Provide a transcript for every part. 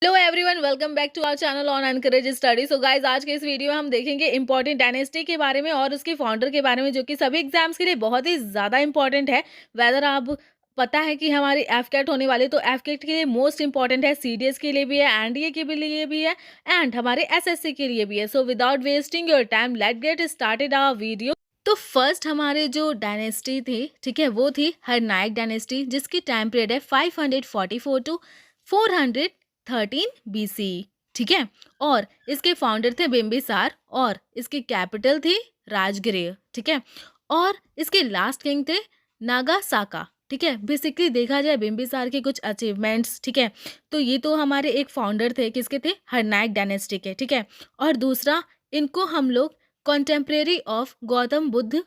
Hello everyone, welcome back to our channel on encourage study. So guys, आज के इस video में हम देखेंगे इंपॉर्टेंट डायनेस्टी के बारे में और उसके फाउंडर के बारे में, जो कि सभी एग्जाम्स के लिए बहुत ही ज़्यादा इंपॉर्टेंट है। वेदर आप पता है कि हमारी एफकेट होने वाली, तो एफकेट के लिए मोस्ट इंपॉर्टेंट है, सीडीएस के लिए भी है, एनडीए के लिए भी है एंड हमारे एसएससी के लिए भी है। So without wasting your time, let get started our video. तो फर्स्ट हमारे जो डायनेस्टी थी, ठीक है, वो थी हरनायक डायनेस्टी, जिसकी टाइम पीरियड है 544 टू 413 BCE, ठीक है। और इसके फाउंडर थे बिम्बिसार और इसकी कैपिटल थी राजगृह, ठीक है। और इसके लास्ट किंग थे नागासाका, ठीक है। बेसिकली देखा जाए बिम्बिसार के कुछ अचीवमेंट्स, ठीक है, तो ये तो हमारे एक फाउंडर थे, किसके थे, हरनायक डायनेस्टी के, ठीक है। और दूसरा, इनको हम लोग contemporary of Gautam Buddha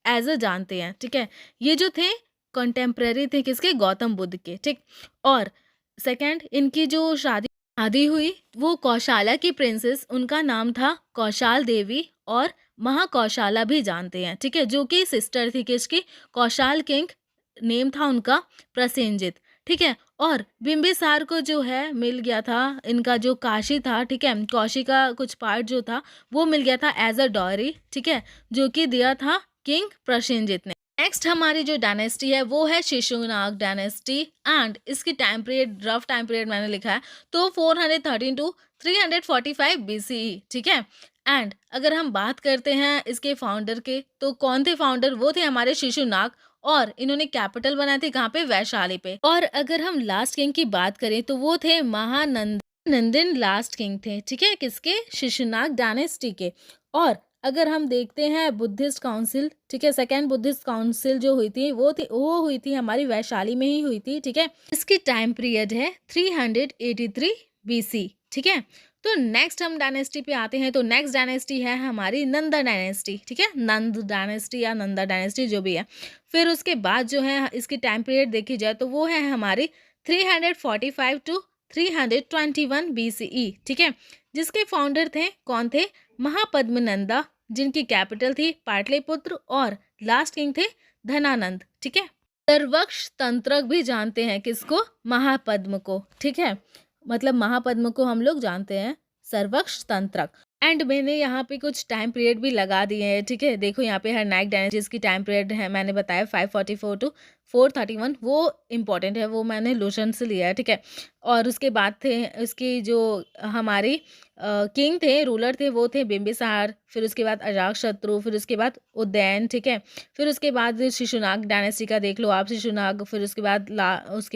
as a जानते हैं, ठीक है। ये जो थे कॉन्टेम्प्रेरी थे किसके, गौतम बुद्ध के, ठीक। और सेकंड, इनकी जो शादी शादी हुई वो कौशाला की प्रिंसेस, उनका नाम था कौशाल देवी, और महाकौशाला भी जानते हैं, ठीक है, जो कि सिस्टर थी किसकी, कौशाल किंग नेम था उनका प्रसेनजित, ठीक है। और बिम्बिसार को जो है मिल गया था इनका जो काशी था, ठीक है, काशी का कुछ पार्ट जो था वो मिल गया था एज अ डॉरी, ठीक है, जो कि दिया था किंग प्रसेनजित ने। नेक्स्ट हमारी जो डायनेस्टी है वो है शिशुनाग डायनेस्टी एंड इसकी time period, rough time period मैंने लिखा है, तो 413 टू 345 BCE, ठीक है। एंड अगर हम बात करते हैं इसके फाउंडर के, तो कौन थे फाउंडर, वो थे हमारे शिशुनाग, और इन्होंने कैपिटल बनाई थी कहाँ पे, वैशाली पे। और अगर हम लास्ट किंग की बात करें तो वो थे महानंद नंदन, लास्ट किंग थे, ठीक है, किसके, शिशुनाग डायनेस्टी के। और अगर हम देखते हैं बुद्धिस्ट काउंसिल, ठीक है, सेकेंड बुद्धिस्ट काउंसिल जो हुई थी वो हुई थी हमारी वैशाली में ही हुई थी, ठीक है। इसकी टाइम पीरियड है 383 BC, ठीक है। तो नेक्स्ट हम डायनेस्टी पे आते हैं, तो नेक्स्ट डायनेस्टी है हमारी नंदा डायनेस्टी, ठीक है, नंद डायनेस्टी या नंदा डायनेस्टी जो भी है। फिर उसके बाद जो है इसकी टाइम पीरियड देखी जाए तो वो है हमारी 345 टू 321 BCE, ठीक है, जिसके फाउंडर थे कौन थे, महापद्मनंदा, जिनकी कैपिटल थी पाटलिपुत्र, और लास्ट किंग थे धनानंद, ठीक है। सर्वक्ष तंत्रक भी जानते हैं किसको, महापद्म को, ठीक है, मतलब महापद्म को हम लोग जानते हैं सर्वक्ष तंत्रक। एंड मैंने यहाँ पे कुछ टाइम पीरियड भी लगा दिए हैं, ठीक है। देखो यहाँ पे हरनायक डायनेस्टी की टाइम पीरियड है, मैंने बताया 544 टू 431, वो इम्पोर्टेंट है, वो मैंने लोशन से लिया है, ठीक है। और उसके बाद थे इसकी जो हमारी किंग थे, रूलर थे, वो थे बिम्बिसार, फिर उसके बाद अजातशत्रु, फिर उसके बाद उदयन, ठीक है। फिर उसके बाद शिशुनाग डायनेस्टी का देख लो आप, शिशुनाग, फिर उसके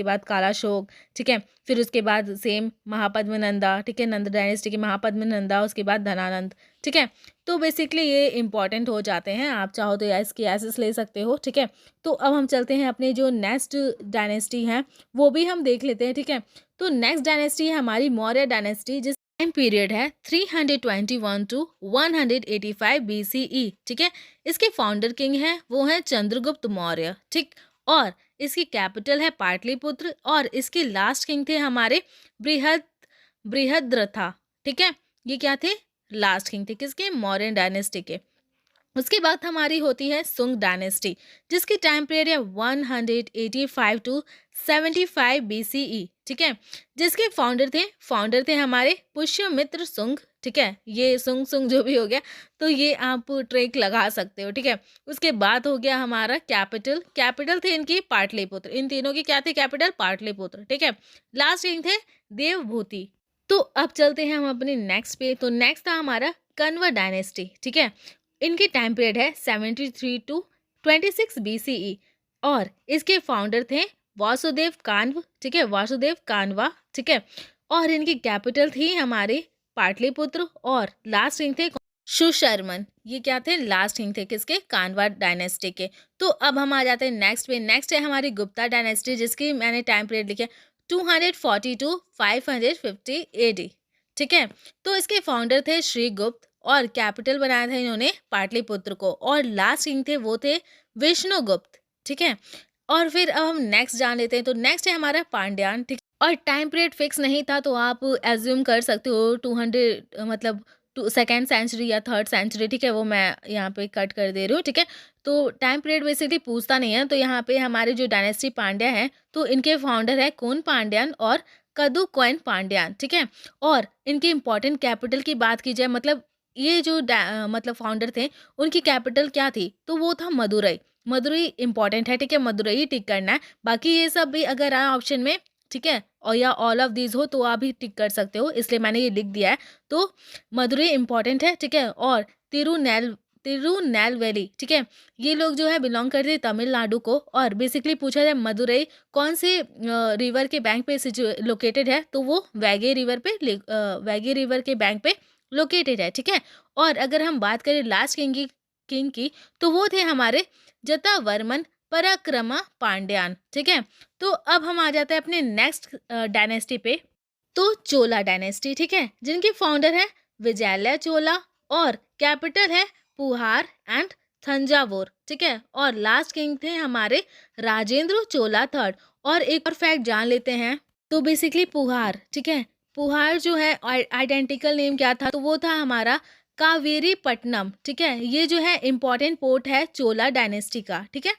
बाद कालाशोक, ठीक है। फिर उसके बाद सेम महापद्मनंदा, ठीक है, नंद डायनेस्टी के महापद्मनंदा, उसके बाद धनानंद, ठीक है। तो बेसिकली ये इंपॉर्टेंट हो जाते हैं, आप चाहो तो इसकी एसेस ले सकते हो, ठीक है। तो अब हम चलते हैं अपने जो नेक्स्ट डायनेस्टी हैं वो भी हम देख लेते हैं, ठीक है। तो नेक्स्ट डायनेस्टी है हमारी मौर्य डायनेस्टी, जिस टाइम पीरियड है 321 टू 185 BCE, ठीक है। इसके फाउंडर किंग हैं वो हैं चंद्रगुप्त मौर्य, ठीक। और इसकी कैपिटल है पाटलिपुत्र, और इसके लास्ट किंग थे हमारे बृहद बृहद्रथा, ठीक है। ये क्या थे, लास्ट किंग थे किसके, मौर्य डायनेस्टी के। उसके बाद हमारी होती है सुंग डायनेस्टी, जिसकी टाइम पीरियड है 185 टू 75 BCE, ठीक है। जिसके फाउंडर थे हमारे पुष्यमित्र सुंग, ठीक है। ये सुंग सुंग जो भी हो गया, तो ये आप ट्रेक लगा सकते हो, ठीक है। उसके बाद हो गया हमारा कैपिटल थे इनकी पाटलिपुत्र, इन तीनों की क्या थी कैपिटल, पाटलिपुत्र, ठीक है। लास्ट किंग थे देवभूति। तो अब चलते हैं हम अपने नेक्स्ट पे, तो नेक्स्ट था हमारा कण्व डायनेस्टी, ठीक है। इनकी टाइम पीरियड है 73 टू 26 BCE, और इसके फाउंडर थे वासुदेव कान्व, ठीक है, वासुदेव कान्वा, ठीक है। और इनकी कैपिटल थी हमारे पाटलिपुत्र, और लास्ट किंग थे सुशर्मन, ये क्या थे, लास्ट किंग थे किसके, कान्वा डायनेस्टी के। तो अब हम आ जाते हैं नेक्स्ट पे, नेक्स्ट है हमारी गुप्ता डायनेस्टी, जिसकी मैंने टाइम पीरियड लिखा है 240 टू 550 AD, ठीक है। तो इसके फाउंडर थे श्रीगुप्त, और कैपिटल बनाया था इन्होंने पाटलिपुत्र को, और लास्ट किंग थे वो थे विष्णुगुप्त, ठीक है। और फिर अब हम नेक्स्ट जान लेते हैं, तो नेक्स्ट है हमारा पांड्यान, ठीक। और टाइम पीरियड फिक्स नहीं था, तो आप एज्यूम कर सकते हो 200, मतलब सेकेंड सेंचुरी या थर्ड सेंचुरी, ठीक है, वो मैं यहाँ पे कट कर दे रही हूँ, ठीक है। तो टाइम पीरियड बेसिकली पूछता नहीं है, तो यहाँ पे हमारे जो डायनेस्टी पांड्या है, तो इनके फाउंडर है कौन, पांड्यान और कदुकोइन पांड्यान, ठीक है। और इनके इम्पोर्टेंट कैपिटल की बात की जाए, मतलब ये जो मतलब फाउंडर थे, उनकी कैपिटल क्या थी, तो वो था मदुरई। मदुरई इम्पोर्टेंट है, ठीक है, मदुरई टिक करना है। बाकी ये सब भी अगर आए ऑप्शन में, ठीक है, और या ऑल ऑफ दीज हो तो आप भी टिक कर सकते हो, इसलिए मैंने ये लिख दिया है। तो मदुरई इम्पोर्टेंट है, ठीक है। और तिरुनेलवेली, ठीक है, ये लोग जो है बिलोंग करते हैं तमिलनाडु को। और बेसिकली पूछा जाए मदुरई कौन से रिवर के बैंक पे लोकेटेड है, तो वो वैगे रिवर के बैंक पे लोकेटेड है, ठीक है। और अगर हम बात करें लास्ट किंग की, तो वो थे हमारे जटावर्मन पराक्रमा पांड्यान, ठीक है। तो अब हम आ जाते हैं अपने नेक्स्ट डायनेस्टी पे, तो चोला डायनेस्टी, ठीक है, जिनके फाउंडर है विजयालय चोला और कैपिटल है पुहार एंड थंजावुर, ठीक है। और लास्ट किंग थे हमारे राजेंद्र चोला थर्ड। और एक और फैक्ट जान लेते हैं, तो बेसिकली पुहार, ठीक है, पुहार जो है आइडेंटिकल नेम क्या था, तो वो था हमारा कावेरी पट्टनम, ठीक है। ये जो है इम्पोर्टेंट पोर्ट है चोला डायनेस्टी का, ठीक है।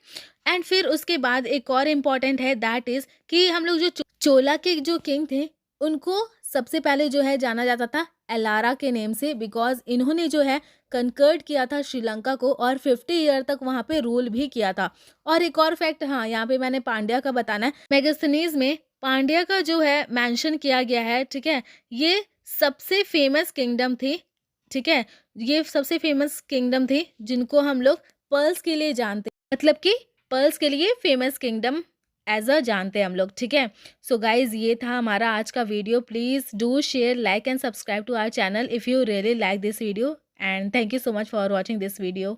एंड फिर उसके बाद एक और इम्पोर्टेंट है, दैट इज कि हम लोग जो चोला के जो किंग थे, उनको सबसे पहले जो है जाना जाता था एलारा के नेम से, बिकॉज इन्होंने जो है कंकर्ड किया था श्रीलंका को और 50 ईयर तक वहाँ पे रूल भी किया था। और एक और फैक्ट, हाँ, यहाँ पे मैंने पांड्या का बताना है, मेगास्थनीज में पांड्या का जो है मेंशन किया गया है, ठीक है। ये सबसे फेमस किंगडम थी, ठीक है, ये सबसे फेमस किंगडम थी जिनको हम लोग पर्ल्स के लिए जानते, मतलब कि पर्ल्स के लिए फेमस किंगडम एज अ जानते हैं हम लोग, ठीक है। सो गाइज, ये था हमारा आज का video. Please do share, like and subscribe to our channel if you really like this video, and thank you so much for watching this video.